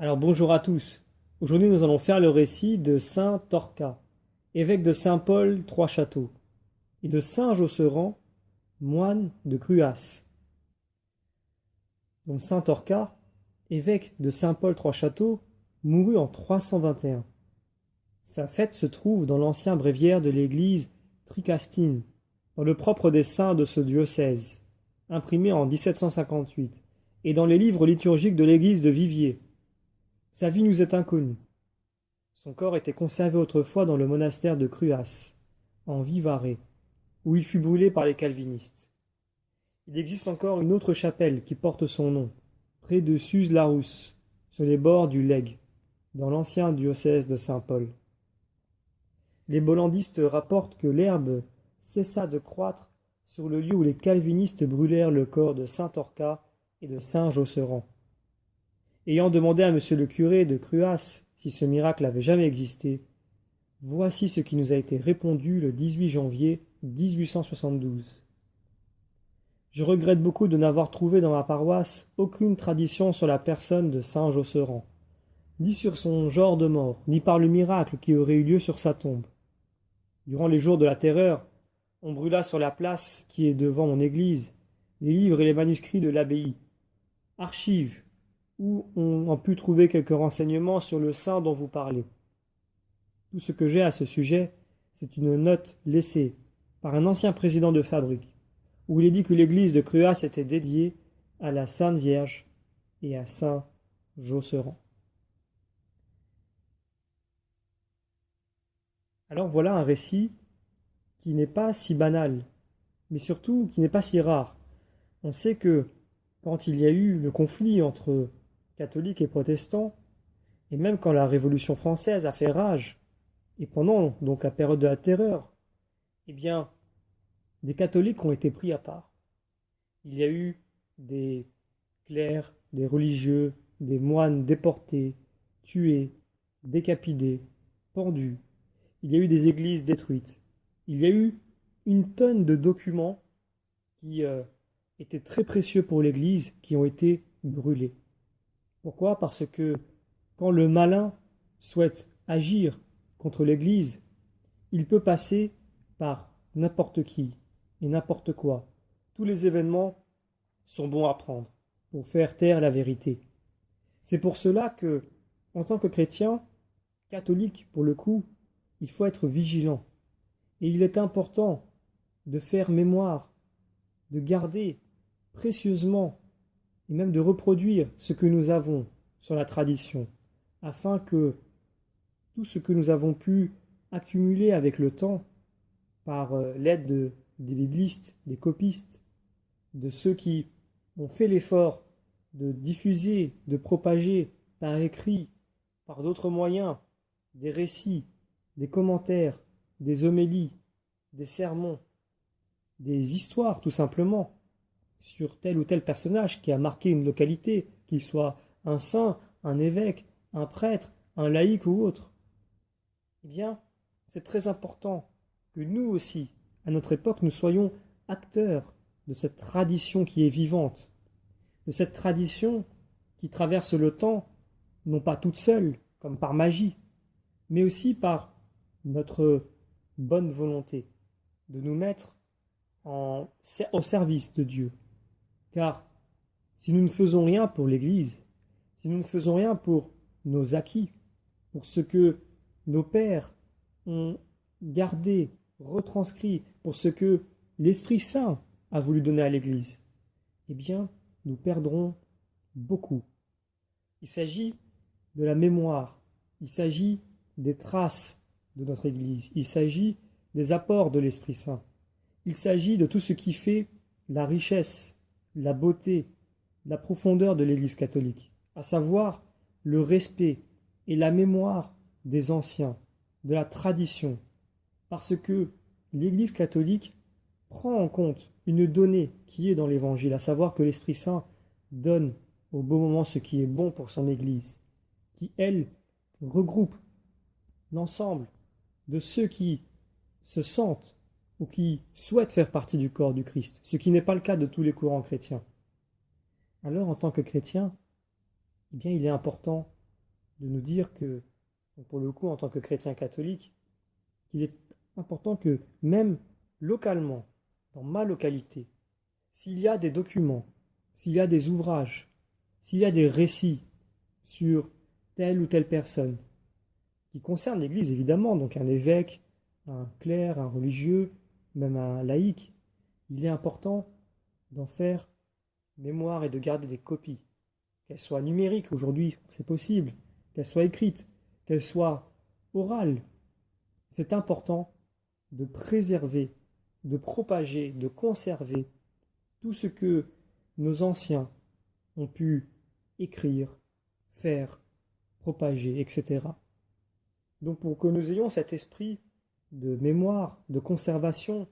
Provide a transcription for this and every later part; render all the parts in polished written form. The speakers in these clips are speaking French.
Alors bonjour à tous. Aujourd'hui nous allons faire le récit de saint Torquat, évêque de Saint-Paul, Trois-Châteaux, et de saint Josserand, moine de Cruas. Donc saint Torquat, évêque de Saint-Paul, Trois-Châteaux, mourut en 321. Sa fête se trouve dans l'ancien bréviaire de l'église Tricastine, dans le propre des saints de ce diocèse, imprimé en 1758, et dans les livres liturgiques de l'église de Viviers. Sa vie nous est inconnue. Son corps était conservé autrefois dans le monastère de Cruas, en Vivarais, où il fut brûlé par les calvinistes. Il existe encore une autre chapelle qui porte son nom, près de Suse-la-Rousse, sur les bords du Lègue, dans l'ancien diocèse de Saint-Paul. Les bollandistes rapportent que l'herbe cessa de croître sur le lieu où les calvinistes brûlèrent le corps de saint Torquat et de saint Josserand. Ayant demandé à monsieur le curé de Cruas si ce miracle avait jamais existé, voici ce qui nous a été répondu le 18 janvier 1872. Je regrette beaucoup de n'avoir trouvé dans ma paroisse aucune tradition sur la personne de saint Josserand, ni sur son genre de mort, ni par le miracle qui aurait eu lieu sur sa tombe. Durant les jours de la terreur, on brûla sur la place qui est devant mon église les livres et les manuscrits de l'abbaye, archives, où on a pu trouver quelques renseignements sur le saint dont vous parlez. Tout ce que j'ai à ce sujet, c'est une note laissée par un ancien président de fabrique, où il est dit que l'église de Cruas était dédiée à la Sainte Vierge et à saint Josserand. Alors voilà un récit qui n'est pas si banal, mais surtout qui n'est pas si rare. On sait que quand il y a eu le conflit entre catholiques et protestants, et même quand la Révolution française a fait rage, et pendant donc la période de la terreur, eh bien, des catholiques ont été pris à part. Il y a eu des clercs, des religieux, des moines déportés, tués, décapités, pendus. Il y a eu des églises détruites. Il y a eu une tonne de documents qui étaient très précieux pour l'Église, qui ont été brûlés. Pourquoi? Parce que quand le malin souhaite agir contre l'Église, il peut passer par n'importe qui et n'importe quoi. Tous les événements sont bons à prendre pour faire taire la vérité. C'est pour cela que, en tant que chrétien, catholique pour le coup, il faut être vigilant. Et il est important de faire mémoire, de garder précieusement et même de reproduire ce que nous avons sur la tradition, afin que tout ce que nous avons pu accumuler avec le temps, par l'aide des biblistes, des copistes, de ceux qui ont fait l'effort de diffuser, de propager par écrit, par d'autres moyens, des récits, des commentaires, des homélies, des sermons, des histoires tout simplement, sur tel ou tel personnage qui a marqué une localité, qu'il soit un saint, un évêque, un prêtre, un laïc ou autre. Eh bien, c'est très important que nous aussi, à notre époque, nous soyons acteurs de cette tradition qui est vivante, de cette tradition qui traverse le temps, non pas toute seule, comme par magie, mais aussi par notre bonne volonté de nous mettre au service de Dieu. Car si nous ne faisons rien pour l'Église, si nous ne faisons rien pour nos acquis, pour ce que nos pères ont gardé, retranscrit, pour ce que l'Esprit Saint a voulu donner à l'Église, eh bien, nous perdrons beaucoup. Il s'agit de la mémoire, il s'agit des traces de notre Église, il s'agit des apports de l'Esprit Saint, il s'agit de tout ce qui fait la richesse, la beauté, la profondeur de l'Église catholique, à savoir le respect et la mémoire des anciens, de la tradition, parce que l'Église catholique prend en compte une donnée qui est dans l'Évangile, à savoir que l'Esprit Saint donne au bon moment ce qui est bon pour son Église, qui, elle, regroupe l'ensemble de ceux qui se sentent ou qui souhaitent faire partie du corps du Christ, ce qui n'est pas le cas de tous les courants chrétiens. Alors, en tant que chrétien, eh bien, il est important de nous dire que, pour le coup, en tant que chrétien catholique, qu'il est important que même localement, dans ma localité, s'il y a des documents, s'il y a des ouvrages, s'il y a des récits sur telle ou telle personne, qui concernent l'Église évidemment, donc un évêque, un clerc, un religieux, même un laïc, il est important d'en faire mémoire et de garder des copies, qu'elles soient numériques aujourd'hui, c'est possible, qu'elles soient écrites, qu'elles soient orales. C'est important de préserver, de propager, de conserver tout ce que nos anciens ont pu écrire, faire, propager, etc. Donc pour que nous ayons cet esprit de mémoire, de conservation,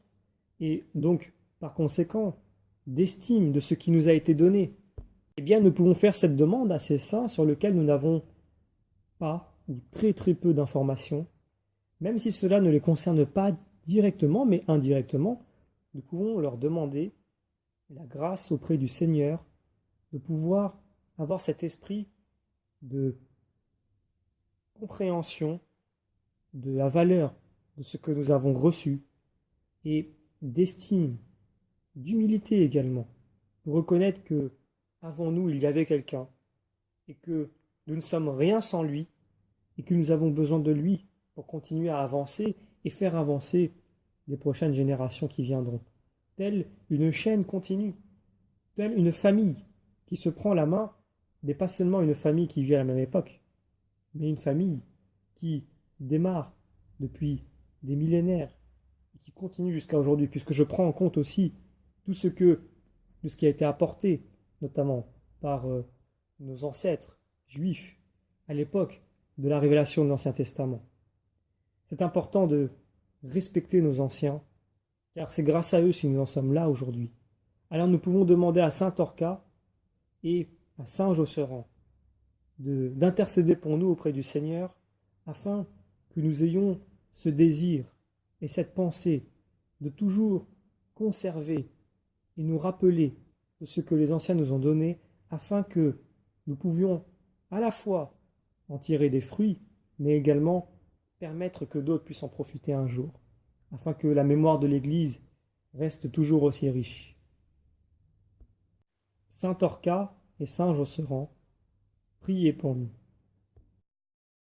et donc par conséquent d'estime de ce qui nous a été donné, eh bien nous pouvons faire cette demande à ces saints sur lesquels nous n'avons pas ou très très peu d'informations, même si cela ne les concerne pas directement, mais indirectement, nous pouvons leur demander la grâce auprès du Seigneur de pouvoir avoir cet esprit de compréhension de la valeur de ce que nous avons reçu et d'estime, d'humilité également, pour reconnaître que avant nous il y avait quelqu'un et que nous ne sommes rien sans lui et que nous avons besoin de lui pour continuer à avancer et faire avancer les prochaines générations qui viendront. Telle une chaîne continue, telle une famille qui se prend la main, mais pas seulement une famille qui vit à la même époque, mais une famille qui démarre depuis des millénaires et qui continue jusqu'à aujourd'hui, puisque je prends en compte aussi tout ce qui a été apporté, notamment par nos ancêtres juifs à l'époque de la révélation de l'Ancien Testament. C'est important de respecter nos anciens, car c'est grâce à eux si nous en sommes là aujourd'hui. Alors nous pouvons demander à saint Orca et à saint Josserand d'intercéder pour nous auprès du Seigneur, afin que nous ayons ce désir et cette pensée de toujours conserver et nous rappeler de ce que les anciens nous ont donné, afin que nous pouvions à la fois en tirer des fruits, mais également permettre que d'autres puissent en profiter un jour, afin que la mémoire de l'Église reste toujours aussi riche. Saint Orca et saint Josserand, priez pour nous.